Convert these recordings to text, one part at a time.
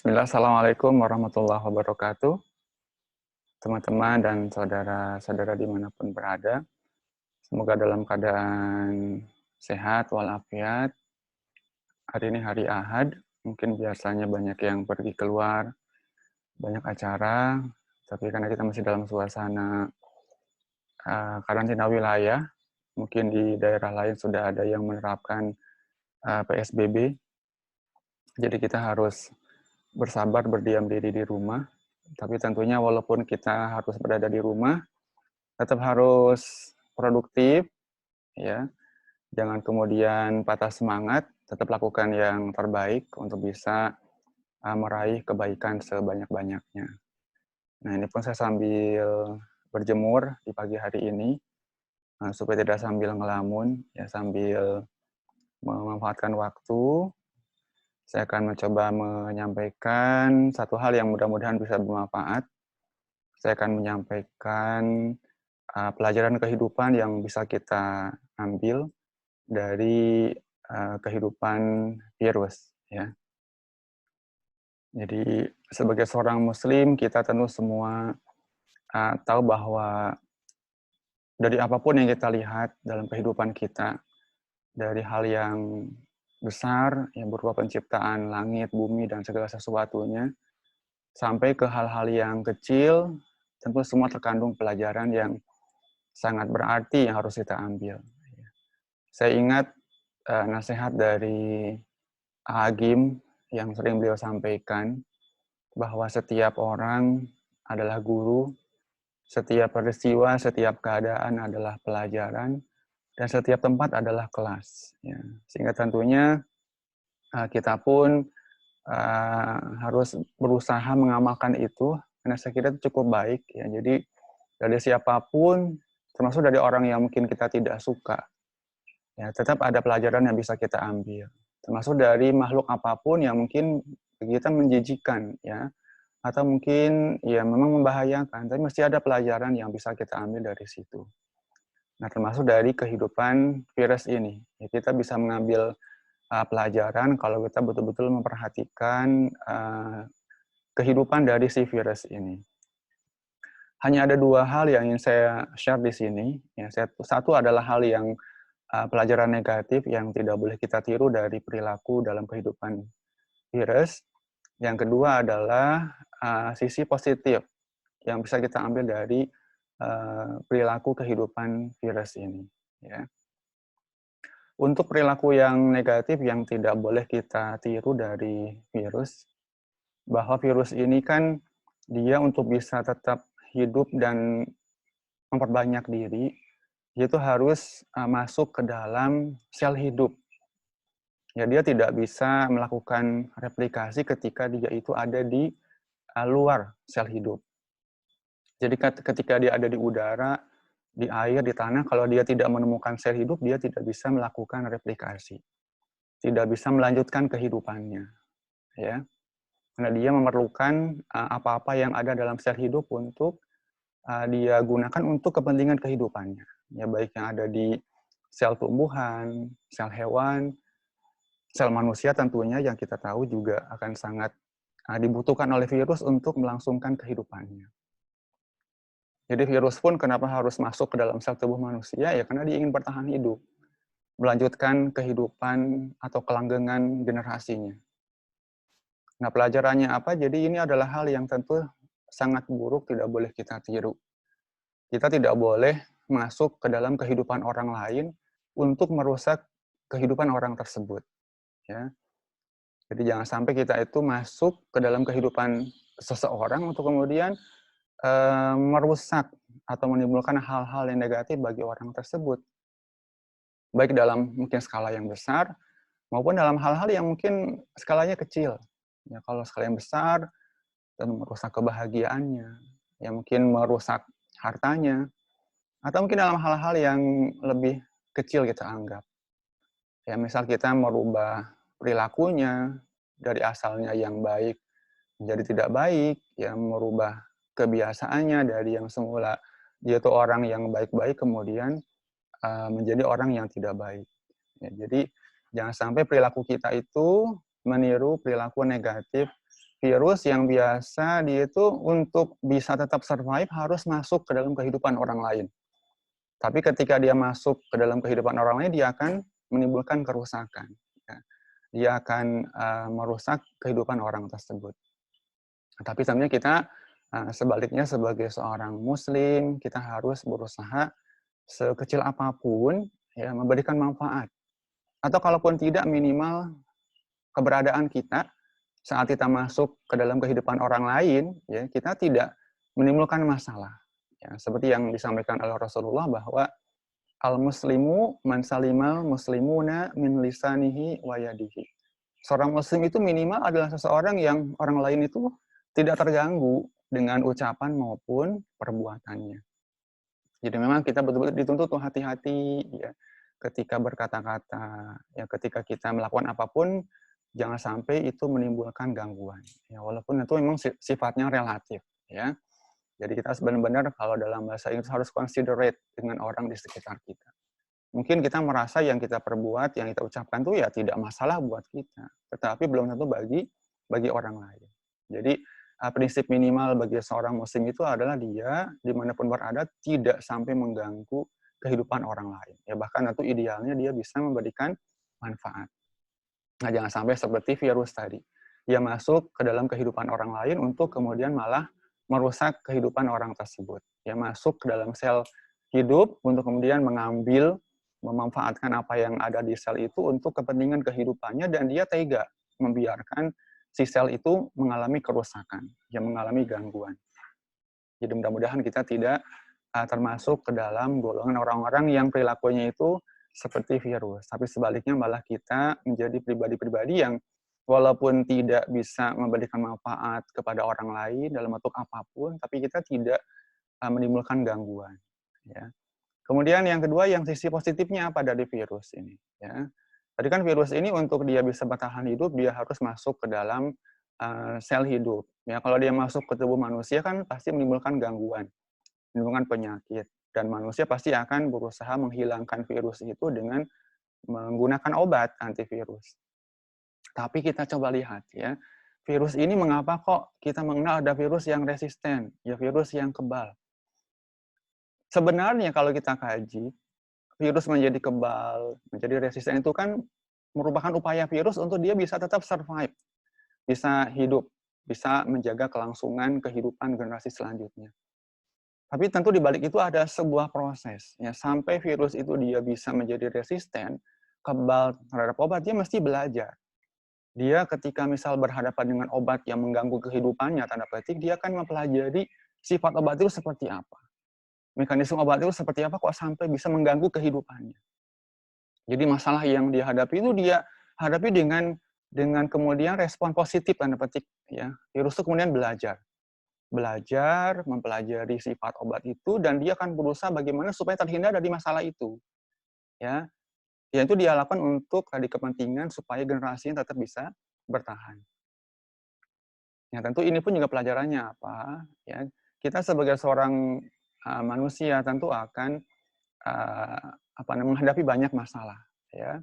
Bismillah, Assalamualaikum warahmatullahi wabarakatuh. Teman-teman dan saudara-saudara dimanapun berada, semoga dalam keadaan sehat walafiat. Hari ini hari Ahad, mungkin biasanya banyak yang pergi keluar, banyak acara, tapi karena kita masih dalam suasana karantina wilayah, mungkin di daerah lain sudah ada yang menerapkan PSBB, jadi kita harus bersabar berdiam diri di rumah. Tapi tentunya walaupun kita harus berada di rumah, tetap harus produktif, ya. Jangan kemudian patah semangat, tetap lakukan yang terbaik untuk bisa meraih kebaikan sebanyak-banyaknya. Nah, ini pun saya sambil berjemur di pagi hari ini, supaya tidak sambil ngelamun, ya sambil memanfaatkan waktu. Saya akan mencoba menyampaikan satu hal yang mudah-mudahan bisa bermanfaat. Saya akan menyampaikan pelajaran kehidupan yang bisa kita ambil dari kehidupan virus, ya. Jadi sebagai seorang Muslim kita tentu semua tahu bahwa dari apapun yang kita lihat dalam kehidupan kita, dari hal yang besar yang berupa penciptaan langit, bumi dan segala sesuatunya, sampai ke hal-hal yang kecil, tentu semua terkandung pelajaran yang sangat berarti yang harus kita ambil. Saya ingat nasihat dari Agim yang sering beliau sampaikan, bahwa setiap orang adalah guru, setiap peristiwa, setiap keadaan adalah pelajaran, dan setiap tempat adalah kelas. Ya. Sehingga tentunya kita pun harus berusaha mengamalkan itu, karena saya kira itu cukup baik. Ya. Jadi dari siapapun, termasuk dari orang yang mungkin kita tidak suka, ya tetap ada pelajaran yang bisa kita ambil. Termasuk dari makhluk apapun yang mungkin kita menjijikan, ya, atau mungkin ya memang membahayakan, tapi mesti ada pelajaran yang bisa kita ambil dari situ. Nah, termasuk dari kehidupan virus ini. Ya, kita bisa mengambil pelajaran kalau kita betul-betul memperhatikan kehidupan dari si virus ini. Hanya ada dua hal yang ingin saya share di sini. Ya, satu adalah hal yang pelajaran negatif yang tidak boleh kita tiru dari perilaku dalam kehidupan virus. Yang kedua adalah sisi positif yang bisa kita ambil dari perilaku kehidupan virus ini. Ya. Untuk perilaku yang negatif yang tidak boleh kita tiru dari virus, bahwa virus ini kan dia untuk bisa tetap hidup dan memperbanyak diri, dia itu harus masuk ke dalam sel hidup. Ya, dia tidak bisa melakukan replikasi ketika dia itu ada di luar sel hidup. Jadi ketika dia ada di udara, di air, di tanah, kalau dia tidak menemukan sel hidup, dia tidak bisa melakukan replikasi. Tidak bisa melanjutkan kehidupannya. Ya. Karena dia memerlukan apa-apa yang ada dalam sel hidup untuk dia gunakan untuk kepentingan kehidupannya. Ya, baik yang ada di sel tumbuhan, sel hewan, sel manusia tentunya yang kita tahu juga akan sangat dibutuhkan oleh virus untuk melangsungkan kehidupannya. Jadi virus pun kenapa harus masuk ke dalam sel tubuh manusia? Ya karena dia ingin bertahan hidup, melanjutkan kehidupan atau kelanggengan generasinya. Nah, pelajarannya apa? Jadi ini adalah hal yang tentu sangat buruk, tidak boleh kita tiru. Kita tidak boleh masuk ke dalam kehidupan orang lain untuk merusak kehidupan orang tersebut. Ya. Jadi jangan sampai kita itu masuk ke dalam kehidupan seseorang untuk kemudian merusak atau menimbulkan hal-hal yang negatif bagi orang tersebut. Baik dalam mungkin skala yang besar, maupun dalam hal-hal yang mungkin skalanya kecil. Ya, kalau skala yang besar, dan merusak kebahagiaannya, ya mungkin merusak hartanya, atau mungkin dalam hal-hal yang lebih kecil kita anggap. Ya, misal kita merubah perilakunya dari asalnya yang baik menjadi tidak baik, ya merubah kebiasaannya dari yang semula dia tuh orang yang baik-baik kemudian menjadi orang yang tidak baik. Ya, jadi jangan sampai perilaku kita itu meniru perilaku negatif virus yang biasa dia itu untuk bisa tetap survive harus masuk ke dalam kehidupan orang lain. Tapi ketika dia masuk ke dalam kehidupan orang lain, dia akan menimbulkan kerusakan. Ya. Dia akan merusak kehidupan orang tersebut. Tapi sebenarnya kita sebaliknya sebagai seorang Muslim, kita harus berusaha sekecil apapun ya memberikan manfaat. Atau kalaupun tidak, minimal keberadaan kita saat kita masuk ke dalam kehidupan orang lain, ya kita tidak menimbulkan masalah. Ya, seperti yang disampaikan oleh Rasulullah bahwa al-muslimu man salimal muslimuna min lisanihi wa yadihi. Seorang muslim itu minimal adalah seseorang yang orang lain itu tidak terganggu dengan ucapan maupun perbuatannya. Jadi memang kita betul-betul dituntut untuk hati-hati ya ketika berkata-kata, ya ketika kita melakukan apapun jangan sampai itu menimbulkan gangguan. Ya walaupun itu memang sifatnya relatif ya. Jadi kita benar-benar kalau dalam bahasa Inggris harus considerate dengan orang di sekitar kita. Mungkin kita merasa yang kita perbuat, yang kita ucapkan itu ya tidak masalah buat kita, tetapi belum tentu bagi orang lain. Jadi prinsip minimal bagi seorang muslim itu adalah dia dimanapun berada tidak sampai mengganggu kehidupan orang lain. Ya bahkan itu idealnya dia bisa memberikan manfaat. Nah jangan sampai seperti virus tadi, dia masuk ke dalam kehidupan orang lain untuk kemudian malah merusak kehidupan orang tersebut. Dia masuk ke dalam sel hidup untuk kemudian mengambil, memanfaatkan apa yang ada di sel itu untuk kepentingan kehidupannya, dan dia tega membiarkan si sel itu mengalami kerusakan, yang mengalami gangguan. Jadi mudah-mudahan kita tidak termasuk ke dalam golongan orang-orang yang perilakunya itu seperti virus. Tapi sebaliknya malah kita menjadi pribadi-pribadi yang walaupun tidak bisa memberikan manfaat kepada orang lain dalam bentuk apapun, tapi kita tidak menimbulkan gangguan. Ya. Kemudian yang kedua, yang sisi positifnya apa dari virus ini? Ya. Tadi kan virus ini untuk dia bisa bertahan hidup, dia harus masuk ke dalam sel hidup. Ya, kalau dia masuk ke tubuh manusia kan pasti menimbulkan gangguan, menimbulkan penyakit. Dan manusia pasti akan berusaha menghilangkan virus itu dengan menggunakan obat antivirus. Tapi kita coba lihat ya, virus ini mengapa kok kita mengenal ada virus yang resisten, ya virus yang kebal. Sebenarnya kalau kita kaji, virus menjadi kebal, menjadi resisten itu kan merupakan upaya virus untuk dia bisa tetap survive, bisa hidup, bisa menjaga kelangsungan kehidupan generasi selanjutnya. Tapi tentu di balik itu ada sebuah proses, ya sampai virus itu dia bisa menjadi resisten, kebal terhadap obat, dia mesti belajar. Dia ketika misal berhadapan dengan obat yang mengganggu kehidupannya, tanda petik, dia akan mempelajari sifat obat itu seperti apa. Mekanisme obat itu seperti apa kok sampai bisa mengganggu kehidupannya. Jadi masalah yang dia hadapi itu dia hadapi dengan kemudian respon positif, tanda petik. Ya. Virus itu kemudian belajar, mempelajari sifat obat itu, dan dia akan berusaha bagaimana supaya terhindar dari masalah itu. Ya, yang itu dia lakukan untuk tadi kepentingan supaya generasinya tetap bisa bertahan. Ya, tentu ini pun juga pelajarannya apa? Ya, kita sebagai seorang manusia tentu akan menghadapi banyak masalah, ya,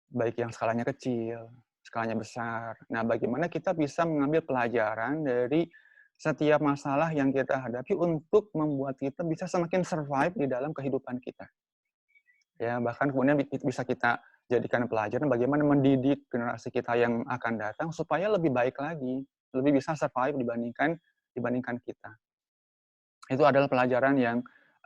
baik yang skalanya kecil, skalanya besar. Nah, bagaimana kita bisa mengambil pelajaran dari setiap masalah yang kita hadapi untuk membuat kita bisa semakin survive di dalam kehidupan kita. Ya, bahkan kemudian bisa kita jadikan pelajaran bagaimana mendidik generasi kita yang akan datang supaya lebih baik lagi, lebih bisa survive dibandingkan kita. Itu adalah pelajaran yang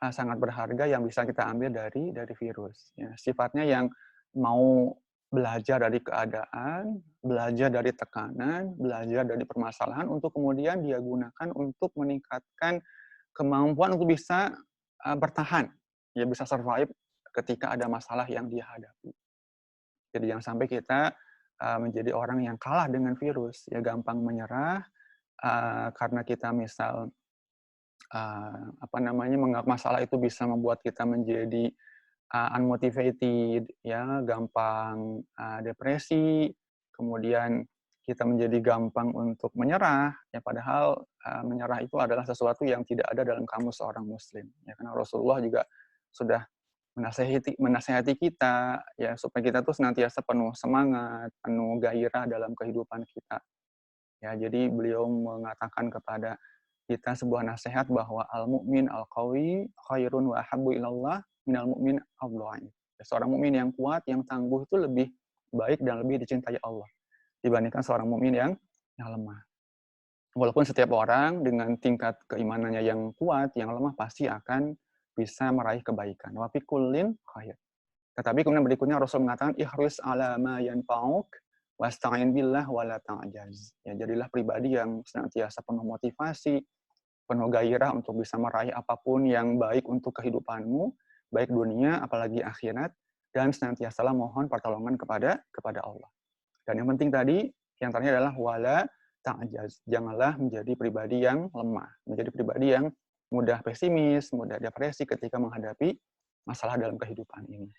sangat berharga yang bisa kita ambil dari virus. Ya, sifatnya yang mau belajar dari keadaan, belajar dari tekanan, belajar dari permasalahan untuk kemudian dia gunakan untuk meningkatkan kemampuan untuk bisa bertahan, ya bisa survive ketika ada masalah yang dia hadapi. Jadi jangan sampai kita menjadi orang yang kalah dengan virus, ya gampang menyerah karena kita misal menganggap masalah itu bisa membuat kita menjadi unmotivated, ya gampang depresi, kemudian kita menjadi gampang untuk menyerah, ya padahal menyerah itu adalah sesuatu yang tidak ada dalam kamus seorang muslim. Ya karena Rasulullah juga sudah menasehati kita ya supaya kita tuh senantiasa penuh semangat, penuh gairah dalam kehidupan kita. Ya, jadi beliau mengatakan kepada kita sebuah nasihat bahwa al-mu'min al-qawi khairun wa ahabbu ilallah minal mu'min al-dhaif. Seorang mukmin yang kuat, yang tangguh itu lebih baik dan lebih dicintai Allah dibandingkan seorang mukmin yang lemah. Walaupun setiap orang dengan tingkat keimanannya yang kuat, yang lemah pasti akan bisa meraih kebaikan. Wa fi kullin khair. Tetapi kemudian berikutnya Rasul mengatakan ihris ala ma yanfa'uk wasta'in billah wala ta'jaz. Ya, jadilah pribadi yang senantiasa penuh motivasi, penuh gairah untuk bisa meraih apapun yang baik untuk kehidupanmu, baik dunia apalagi akhirat, dan senantiasalah mohon pertolongan kepada Allah. Dan yang penting tadi, yang terakhir adalah wala ta'jaz. Janganlah menjadi pribadi yang lemah, menjadi pribadi yang mudah pesimis, mudah depresi ketika menghadapi masalah dalam kehidupan ini.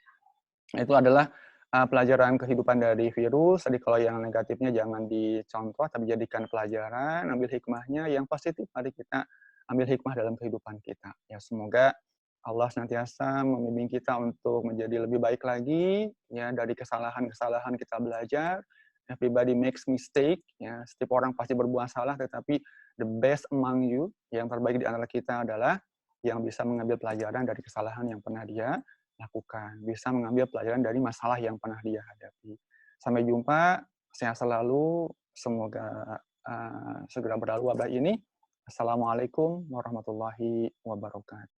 Itu adalah pelajaran kehidupan dari virus. Jadi kalau yang negatifnya jangan dicontoh, tapi jadikan pelajaran, ambil hikmahnya. Yang positif, mari kita ambil hikmah dalam kehidupan kita. Ya, semoga Allah senantiasa membimbing kita untuk menjadi lebih baik lagi. Ya, dari kesalahan-kesalahan kita belajar. Everybody makes mistake. Ya, setiap orang pasti berbuat salah, tetapi the best among you, yang terbaik di antara kita adalah yang bisa mengambil pelajaran dari kesalahan yang pernah dia lakukan, bisa mengambil pelajaran dari masalah yang pernah dia hadapi. Sampai jumpa, sehat selalu, semoga segera berlalu wabah ini. Assalamualaikum warahmatullahi wabarakatuh.